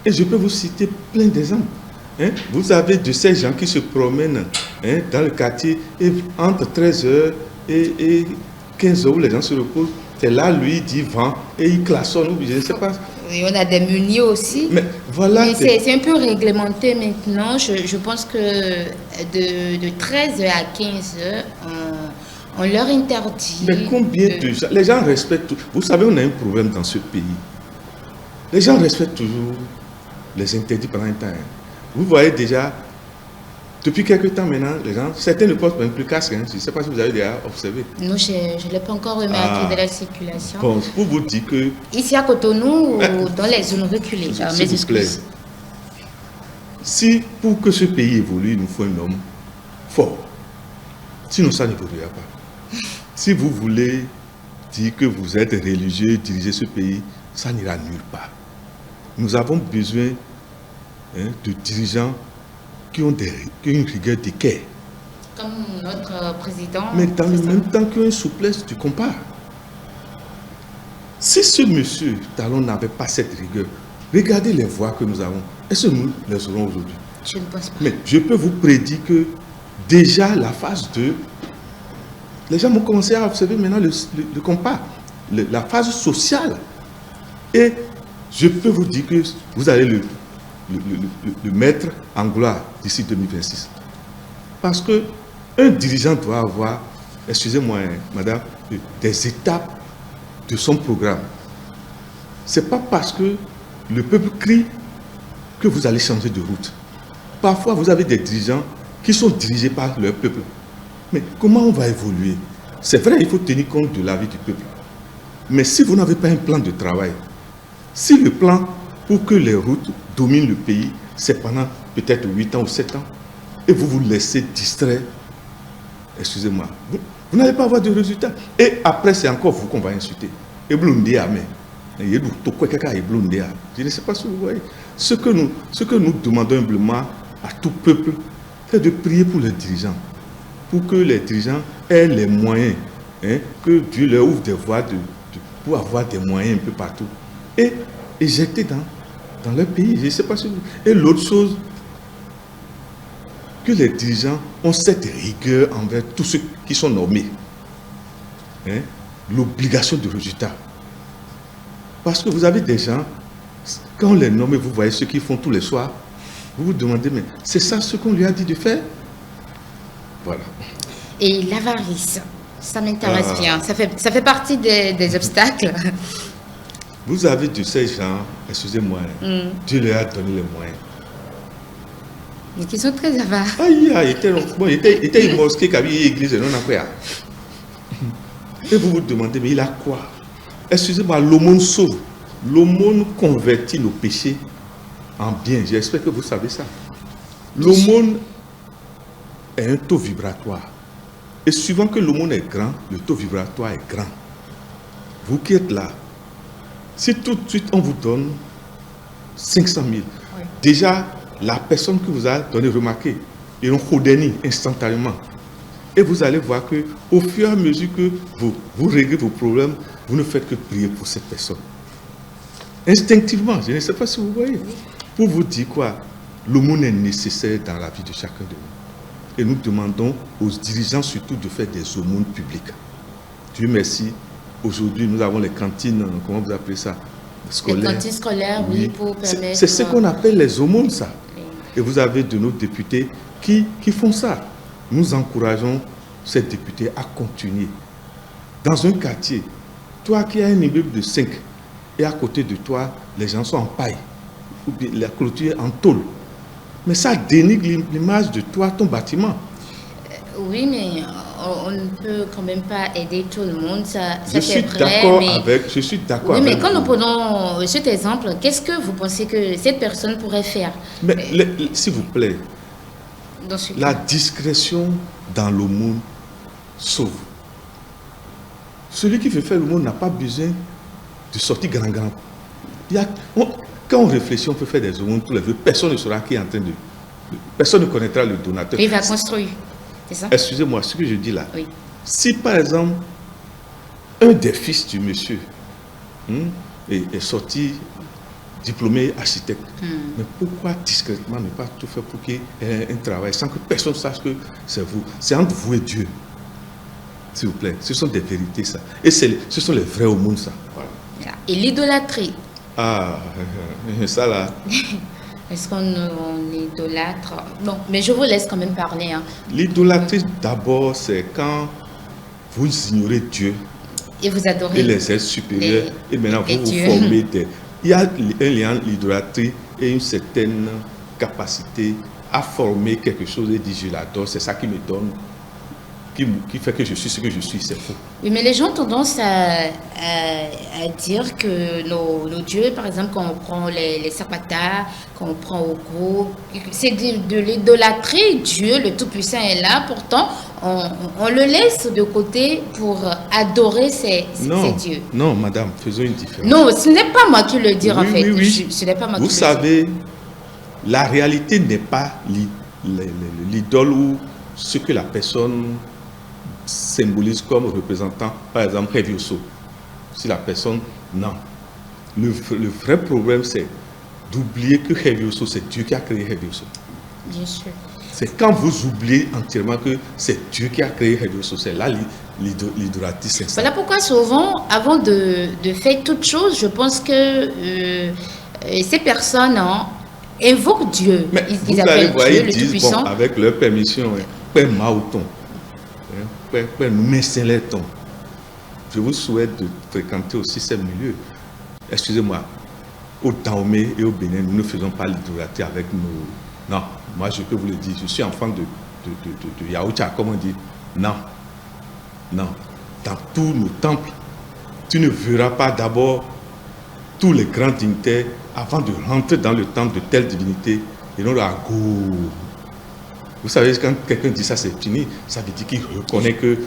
Et je peux vous citer plein d'exemples. Hein? Vous avez de ces gens qui se promènent, hein, dans le quartier et entre 13h et 15h où les gens se reposent. C'est là, lui, il dit vent et il klaxonne, je ne sais pas. Et on a des meuniers aussi. Mais voilà. Mais c'est un peu réglementé maintenant. Je pense que de 13h à 15h, on leur interdit. Mais combien de gens? Les gens respectent tout. Vous savez, on a un problème dans ce pays. Les gens respectent toujours les interdits pendant un temps. Vous voyez déjà, depuis quelques temps maintenant, les gens, certains ne portent même plus casque. Hein. Je ne sais pas si vous avez déjà observé. Non, je ne l'ai pas encore remarqué de la circulation. Bon, pour vous dire que... Ici à Cotonou, dans les zones reculées. S'il vous plaît. Si pour que ce pays évolue, il nous faut un homme fort. Sinon, ça n'évoluera pas. Si vous voulez dire que vous êtes religieux, diriger ce pays, ça n'ira nulle part. Nous avons besoin, hein, de dirigeants qui ont une rigueur d'équerre. Comme notre président. Mais dans le même temps qui ont une souplesse du compas. Si ce monsieur Talon n'avait pas cette rigueur, regardez les voix que nous avons. Est-ce que nous les aurons aujourd'hui? Je ne pense pas. Mais je peux vous prédire que déjà la phase 2, les gens vont commencer à observer maintenant le compas, la phase sociale. Et je peux vous dire que vous allez le mettre en gloire d'ici 2026. Parce qu'un dirigeant doit avoir, excusez-moi, madame, des étapes de son programme. Ce n'est pas parce que le peuple crie que vous allez changer de route. Parfois, vous avez des dirigeants qui sont dirigés par leur peuple. Mais comment on va évoluer? C'est vrai, il faut tenir compte de l'avis du peuple. Mais si vous n'avez pas un plan de travail, si le plan pour que les routes dominent le pays, c'est pendant peut-être 8 ans ou 7 ans, et vous vous laissez distraire, excusez-moi, vous n'allez pas avoir de résultats. Et après, c'est encore vous qu'on va insulter. Je ne sais pas si vous voyez. Ce que nous demandons humblement à tout peuple, c'est de prier pour les dirigeants. Pour que les dirigeants aient les moyens, hein, que Dieu leur ouvre des voies pour avoir des moyens un peu partout. Et éjecter dans leur pays. Je ne sais pas si vous... Et l'autre chose, que les dirigeants ont cette rigueur envers tous ceux qui sont nommés. Hein, l'obligation de résultat. Parce que vous avez des gens, quand on les nomme, vous voyez ce qu'ils font tous les soirs, vous vous demandez, mais c'est ça ce qu'on lui a dit de faire? Voilà. Et l'avarice, ça m'intéresse bien. Ça fait partie des obstacles. Vous avez de ces gens, excusez-moi, Dieu leur a donné les moyens. Mais qui sont très avares. Aïe, il était une mosquée qui avait une église et non après. Et vous vous demandez, mais il a quoi? Excusez-moi, l'aumône sauve. L'aumône convertit nos péchés en bien. J'espère que vous savez ça. L'aumône est un taux vibratoire. Et suivant que l'aumône est grand, le taux vibratoire est grand. Vous qui êtes là, si tout de suite on vous donne 500 000, déjà la personne qui vous a donné, remarquez, ils ont redonné instantanément. Et vous allez voir que au fur et à mesure que vous réglez vos problèmes, vous ne faites que prier pour cette personne. Instinctivement, je ne sais pas si vous voyez. Pour vous dire quoi, l'aumône est nécessaire dans la vie de chacun de nous. Et nous demandons aux dirigeants surtout de faire des aumônes publiques. Dieu merci, aujourd'hui nous avons les cantines, comment vous appelez ça? Scolaires. Les cantines scolaires, oui, pour permettre... C'est ce qu'on appelle les aumônes, ça. Et vous avez de nos députés qui font ça. Nous encourageons ces députés à continuer. Dans un quartier, toi qui as un immeuble de 5, et à côté de toi, les gens sont en paille, ou bien la clôture est en tôle. Mais ça dénigre l'image de toi, ton bâtiment. Oui, mais on ne peut quand même pas aider tout le monde. Je suis d'accord avec. Je suis d'accord. Oui, mais quand nous prenons cet exemple, qu'est-ce que vous pensez que cette personne pourrait faire? Mais s'il vous plaît, la discrétion dans l'aumône sauve. Celui qui veut faire l'aumône n'a pas besoin de sortir grand. Quand on réfléchit, on peut faire des aumônes pour les vœux. Personne ne saura qui est en train de... Personne ne connaîtra le donateur. Il va construire, c'est ça? Excusez-moi, ce que je dis là. Oui. Si par exemple, un des fils du monsieur est sorti diplômé architecte, mais pourquoi discrètement ne pas tout faire pour qu'il y ait un travail sans que personne sache que c'est vous? C'est entre vous et Dieu. S'il vous plaît, ce sont des vérités ça. Et ce sont les vrais aumônes ça. Voilà. Et l'idolâtrie? Ah, ça là. Est-ce qu'on idolâtre? Bon, mais je vous laisse quand même parler. Hein. L'idolâtrie d'abord, c'est quand vous ignorez Dieu. Et vous adorez. Et les êtres supérieurs. Et maintenant vous vous formez des... Il y a un lien entre l'idolâtrie et une certaine capacité à former quelque chose et dire je l'adore, c'est ça qui me donne, qui fait que je suis ce que je suis, c'est faux. Oui, mais les gens ont tendance à dire que nos dieux, par exemple, quand on prend les Sapata, quand on prend Ogo, c'est de l'idolâtrie. Dieu, le Tout-Puissant est là, pourtant on le laisse de côté pour adorer ces dieux. Non, madame, faisons une différence. Non, ce n'est pas moi qui le dis en fait. Oui. Ce n'est pas moi Vous savez, la réalité n'est pas l'idole ou ce que la personne symbolise comme représentant, par exemple, Hevioso. Si la personne, non. Le vrai problème, c'est d'oublier que Hevioso, c'est Dieu qui a créé Hevioso. Bien sûr. C'est quand vous oubliez entièrement que c'est Dieu qui a créé Hevioso, c'est là l'idolâtrie s'installe. Voilà pourquoi souvent, avant de faire toute chose, je pense que ces personnes invoquent Dieu. Mais ils appellent voir, Dieu ils le disent, Tout-Puissant. bon, avec leur permission, Père Maouton, Père Messelerton. Je vous souhaite de fréquenter aussi ces milieux. Excusez-moi, au Dahomey et au Bénin, nous ne faisons pas l'idolâtrie avec nos... Non, moi je peux vous le dire, je suis enfant de Yaoucha, comme on dit. Non. Dans tous nos temples, tu ne verras pas d'abord tous les grands dignitaires avant de rentrer dans le temple de telle divinité. Et non, là, go. Vous savez, quand quelqu'un dit ça, c'est fini, ça veut dire qu'il reconnaît qu'il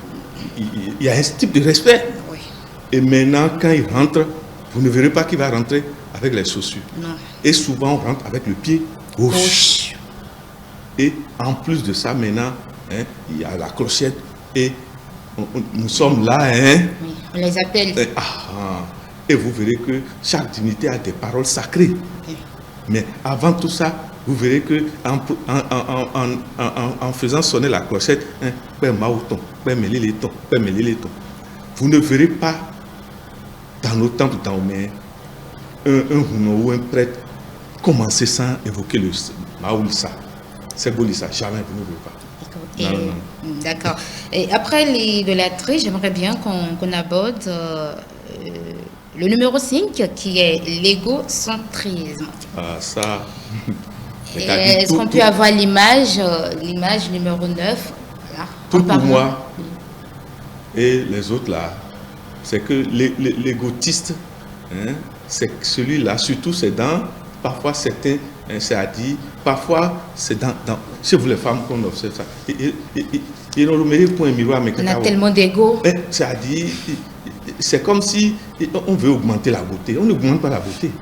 y a un type de respect. Oui. Et maintenant, quand il rentre, vous ne verrez pas qu'il va rentrer avec les chaussures. Non. Et souvent, on rentre avec le pied gauche. Et en plus de ça, maintenant, il y a la clochette et nous sommes là. Oui, on les appelle. Et vous verrez que chaque dignité a des paroles sacrées. Oui. Mais avant tout ça, vous verrez que en faisant sonner la clochette, Père Maouton, Père Méliléton, Père Méliléton, vous ne verrez pas dans nos temples d'Aomé un Huno ou un prêtre commencer sans évoquer le Maoulissa. C'est Bolissa, jamais vous ne verrez pas. D'accord. Et après l'idolâtrie, j'aimerais bien qu'on aborde Le numéro 5 qui est l'égocentrisme. Ah, ça. Est-ce qu'on peut avoir l'image numéro 9? Voilà, tout pour moi et les autres là, c'est que l'égotiste, hein, c'est celui-là, surtout c'est dans, parfois certains, hein, c'est à dire, parfois c'est dans, chez vous les femmes qu'on observe ça. Et on remet pour un miroir, mais on a tellement d'ego. C'est à dire, c'est comme si on veut augmenter la beauté. On n'augmente pas la beauté.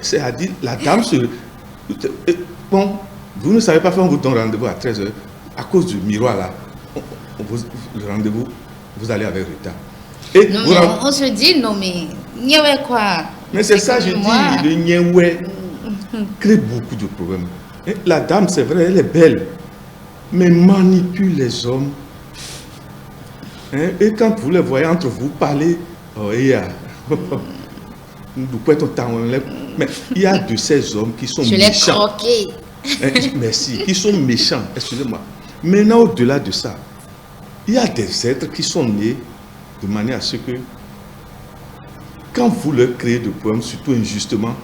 C'est à dire, la dame se... Bon, vous ne savez pas faire, on vous donne rendez-vous à 13h. À cause du miroir là, le rendez-vous, vous allez avec retard. Et non, mais on se dit, non mais, niaoué quoi. Mais c'est ça, je dis, le niaoué crée beaucoup de problèmes. Et la dame, c'est vrai, elle est belle, mais manipule les hommes. Hein? Et quand vous les voyez entre vous parler, oh, mais il y a de ces hommes qui sont méchants. Je l'ai croqué. Merci, qui sont méchants, excusez-moi. Maintenant, au-delà de ça, il y a des êtres qui sont nés de manière à ce que, quand vous leur créez des problèmes, surtout injustement,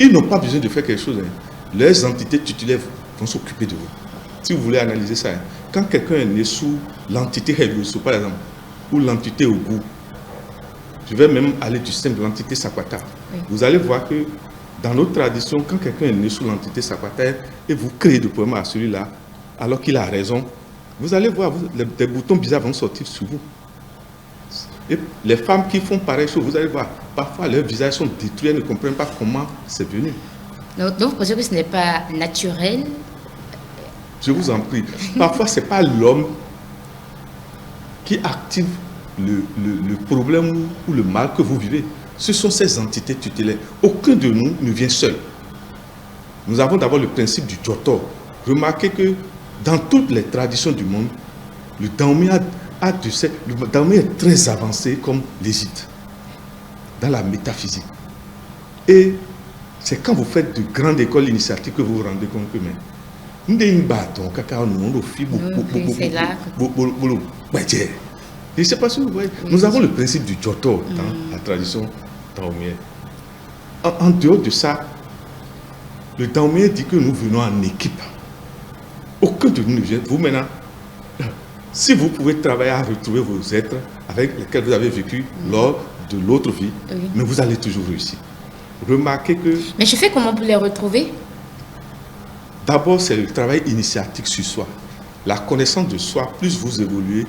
ils n'ont pas besoin de faire quelque chose. Hein. Leurs entités tutélaires vont s'occuper de vous. Si vous voulez analyser ça, hein. Quand quelqu'un est né sous l'entité Helioso, par exemple, ou l'entité Ogu, je vais même aller du sein de l'entité Sakwata. Oui. Vous allez voir que dans notre tradition, quand quelqu'un est né sous l'entité Sakwata et vous créez des problèmes à celui-là, alors qu'il a raison, vous allez voir, des boutons bizarres vont sortir sur vous. Et les femmes qui font pareille chose, vous allez voir, parfois leurs visages sont détruits, elles ne comprennent pas comment c'est venu. Donc vous pensez que ce n'est pas naturel? Je vous en prie. Parfois, ce n'est pas l'homme qui active le problème ou le mal que vous vivez. Ce sont ces entités tutélaires. Aucun de nous ne vient seul. Nous avons d'abord le principe du Joto. Remarquez que dans toutes les traditions du monde, le Daomé est très avancé comme l'Égypte, dans la métaphysique. Et c'est quand vous faites de grandes écoles initiatiques que vous vous rendez compte que même je ne sais pas si vous voyez. Nous avons le principe du Joto dans la tradition daoméenne. En dehors de ça, le Daomé dit que nous venons en équipe. Aucun de nous ne vient. Vous maintenant, si vous pouvez travailler à retrouver vos êtres avec lesquels vous avez vécu lors de l'autre vie, mais vous allez toujours réussir. Remarquez que... Mais je fais comment pour les retrouver? D'abord, c'est le travail initiatique sur soi. La connaissance de soi, plus vous évoluez,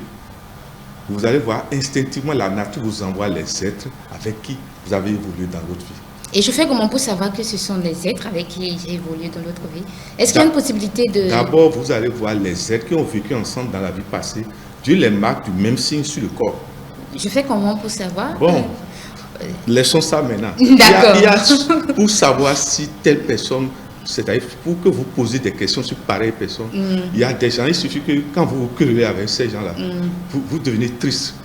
vous allez voir instinctivement la nature vous envoie les êtres avec qui vous avez évolué dans l'autre vie. Et je fais comment pour savoir que ce sont les êtres avec qui j'ai évolué dans l'autre vie? Est-ce qu'il y a une possibilité de... D'abord, vous allez voir les êtres qui ont vécu ensemble dans la vie passée. Dieu les marque du même signe sur le corps. Je fais comment pour savoir? Bon, laissons ça maintenant. D'accord. Il y a pour savoir si telle personne... C'est-à-dire, pour que vous posez des questions sur pareille personne, il y a des gens, il suffit que quand vous vous querellez avec ces gens-là, vous devenez triste,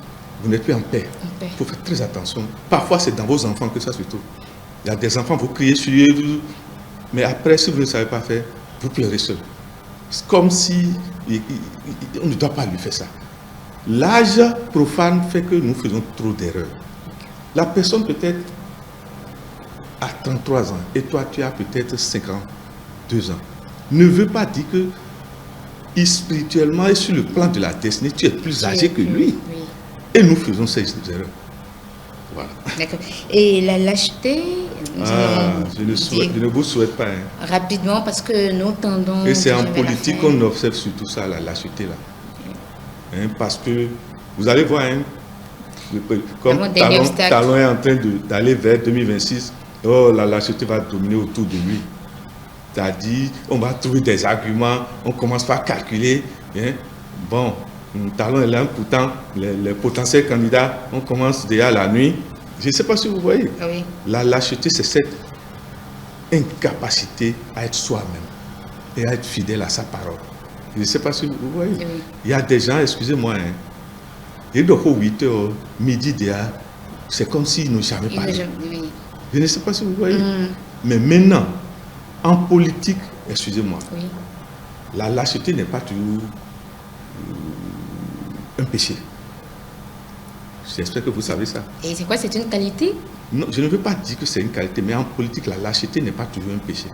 vous n'êtes plus en paix. Il faut faire très attention. Parfois, c'est dans vos enfants que ça se trouve. Il y a des enfants, vous criez sur eux, mais après, si vous ne savez pas faire, vous pleurez seul. C'est comme si on ne doit pas lui faire ça. L'âge profane fait que nous faisons trop d'erreurs. La personne peut-être à 33 ans, et toi tu as peut-être 52 ans, ne veut pas dire que spirituellement et sur le plan de la destinée, tu es plus âgé que lui. Oui. Et nous faisons ces erreurs. Voilà. D'accord. Et la lâcheté, je ne vous souhaite pas. Hein. Rapidement, parce que nous tendons... Et c'est en politique qu'on observe surtout ça, la lâcheté là. Hein, parce que vous allez voir, hein, comme Talon est en train d'aller vers 2026, oh, la lâcheté va dominer autour de lui. C'est-à-dire, on va trouver des arguments, on commence par calculer. Hein. Bon, Talon est là, pourtant, les potentiels candidats, on commence déjà la nuit. Je ne sais pas si vous voyez. Oui. La lâcheté, c'est cette incapacité à être soi-même et à être fidèle à sa parole. Je ne sais pas si vous voyez. Oui. Il y a des gens, excusez-moi, hein, ils doivent 8 h, midi déjà, c'est comme s'ils n'ont jamais parlé. Oui. Je ne sais pas si vous voyez. Mais maintenant, en politique, excusez-moi, la lâcheté n'est pas toujours un péché. J'espère que vous savez ça. Et c'est quoi? C'est une qualité? Non, je ne veux pas dire que c'est une qualité, mais en politique, la lâcheté n'est pas toujours un péché.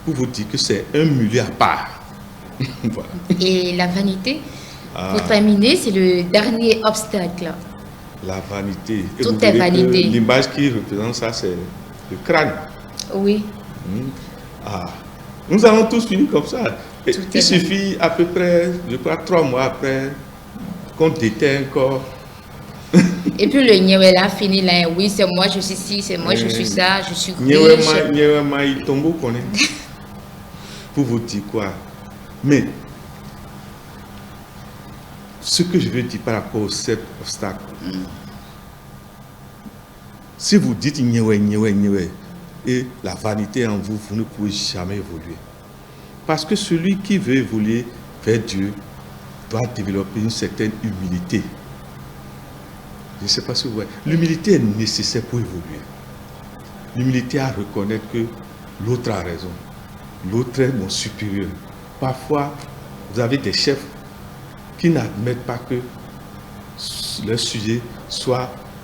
Pour vous dire que c'est un milieu à part. Voilà. Et la vanité? Pour terminer, c'est le dernier obstacle. La vanité. Et Tout vous est verrez que vanité. l'image qui représente ça, c'est le crâne. Oui. Nous allons tous finir comme ça. Et Tout il est suffit à peu près, je crois, 3 mois après, qu'on déteint encore. Et puis le Niewela finit là, oui, c'est moi, je suis ci, c'est moi, je suis ça, je suis riche. Nyewema, il tombe, connaît. Pour vous dire quoi? Mais, ce que je veux dire par rapport aux 7 obstacles, si vous dites Nyewe, et la vanité en vous, vous ne pouvez jamais évoluer. Parce que celui qui veut évoluer vers Dieu doit développer une certaine humilité. Je ne sais pas si vous voyez. L'humilité est nécessaire pour évoluer. L'humilité à reconnaître que l'autre a raison. L'autre est mon supérieur. Parfois, vous avez des chefs qui n'admettent pas que leur sujet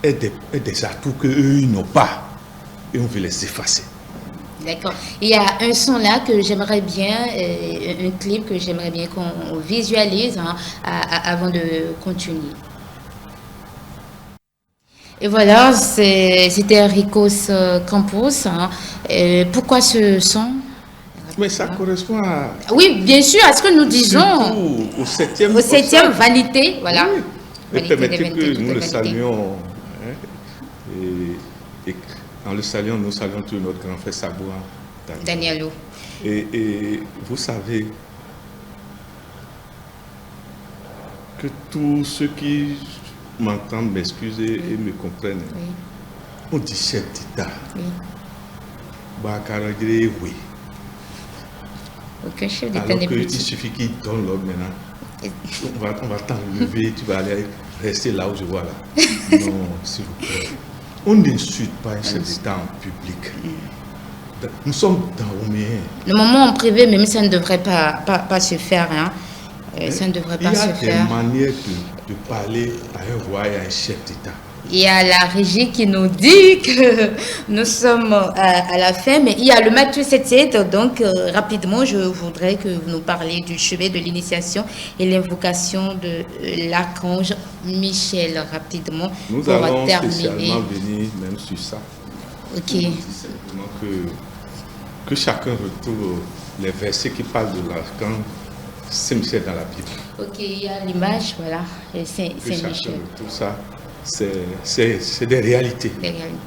ait des atouts qu'eux, ils n'ont pas. Et on veut les effacer. D'accord. Il y a un son là que j'aimerais bien, un clip que j'aimerais bien qu'on visualise avant de continuer. Et voilà, c'était Ricos Campos. Pourquoi ce son? Mais ça correspond à... Oui, bien sûr, à ce que nous disons. Au septième vanité, voilà. Oui. Vanité, permettez vanité, que nous le vanité. saluons. Et en le saluant, nous saluons tout notre grand frère Saboua. Danielou. Et vous savez que tous ceux qui m'entendent m'excuser et me comprennent, on dit chef d'État. Oui. Aucun chef d'État Alors n'est qu'il petit. suffit qu'il donne l'ordre maintenant. On va t'enlever, tu vas aller rester là où je vois là. Non, s'il vous plaît. On n'insulte pas un chef d'État en public. Nous sommes dans Oméen. Le moment en privé, même ça ne devrait pas se faire. Hein. Ça ne devrait pas se faire. Il y a des manières de parler à un roi et à un chef d'État. Il y a la régie qui nous dit que nous sommes à la fin, mais il y a le Matthieu 7.7. Donc, rapidement, je voudrais que vous nous parliez du chevet de l'initiation et l'invocation de l'archange Michel, rapidement. Nous pour allons terminer. spécialement venir même sur ça. Ok. Simplement que chacun retrouve les versets qui parlent de l'archange Saint-Michel dans la Bible. Ok, il y a l'image, voilà, Saint-Michel. Tout ça, c'est des réalités. Des réalités.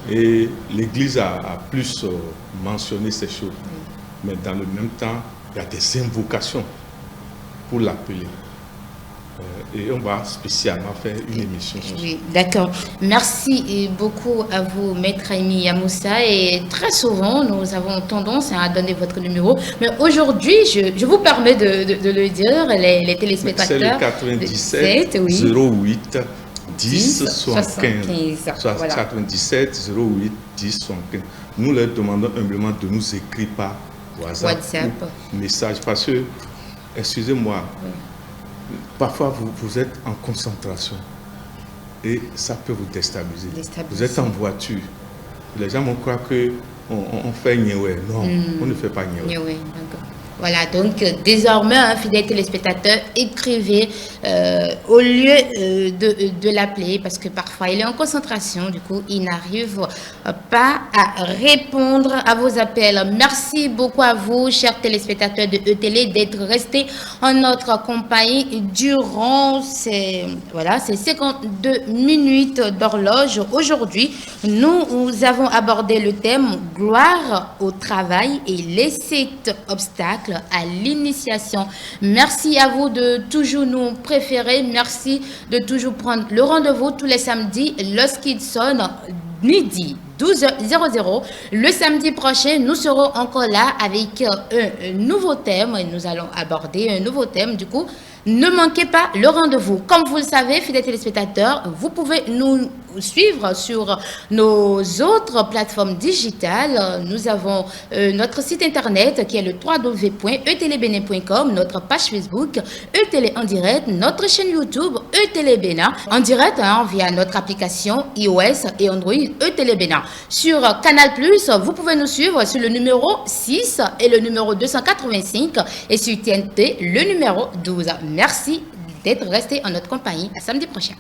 Et l'Église a plus mentionné ces choses. Mais dans le même temps, il y a des invocations pour l'appeler. Et on va spécialement faire une émission sur ça. Oui, d'accord. Merci beaucoup à vous, Maître Aimi Yamoussa. Et très souvent, nous avons tendance à donner votre numéro. Mais aujourd'hui, je vous permets de le dire, les téléspectateurs. C'est le 97 08 10 75. Voilà. 97 08 10 75. Nous leur demandons humblement de nous écrire par WhatsApp. Ou message. Parce que, excusez-moi, parfois vous êtes en concentration et ça peut vous déstabiliser. Vous êtes en voiture. Les gens vont croire qu'on fait Nyewe. Non, on ne fait pas Nyewe. Voilà, donc désormais, fidèles téléspectateurs, écrivez au lieu de l'appeler parce que parfois il est en concentration, du coup il n'arrive pas à répondre à vos appels. Merci beaucoup à vous, chers téléspectateurs de E-Télé, d'être restés en notre compagnie durant ces 52 minutes d'horloge. Aujourd'hui, nous avons abordé le thème gloire au travail et les 7 obstacles à l'initiation. Merci à vous de toujours nous préférer. Merci de toujours prendre le rendez-vous tous les samedis lorsqu'il sonne midi 12h00. Le samedi prochain, nous serons encore là avec un nouveau thème. Nous allons aborder un nouveau thème. Du coup, ne manquez pas le rendez-vous. Comme vous le savez, fidèles téléspectateurs, vous pouvez nous suivre sur nos autres plateformes digitales. Nous avons notre site internet qui est le www.etelebénin.com, notre page Facebook E-Télé en direct, notre chaîne YouTube E-Télé Bénin en direct via notre application iOS et Android E-Télé Bénin. Sur Canal+, vous pouvez nous suivre sur le numéro 6 et le numéro 285 et sur TNT le numéro 12. Merci d'être resté en notre compagnie. À samedi prochain.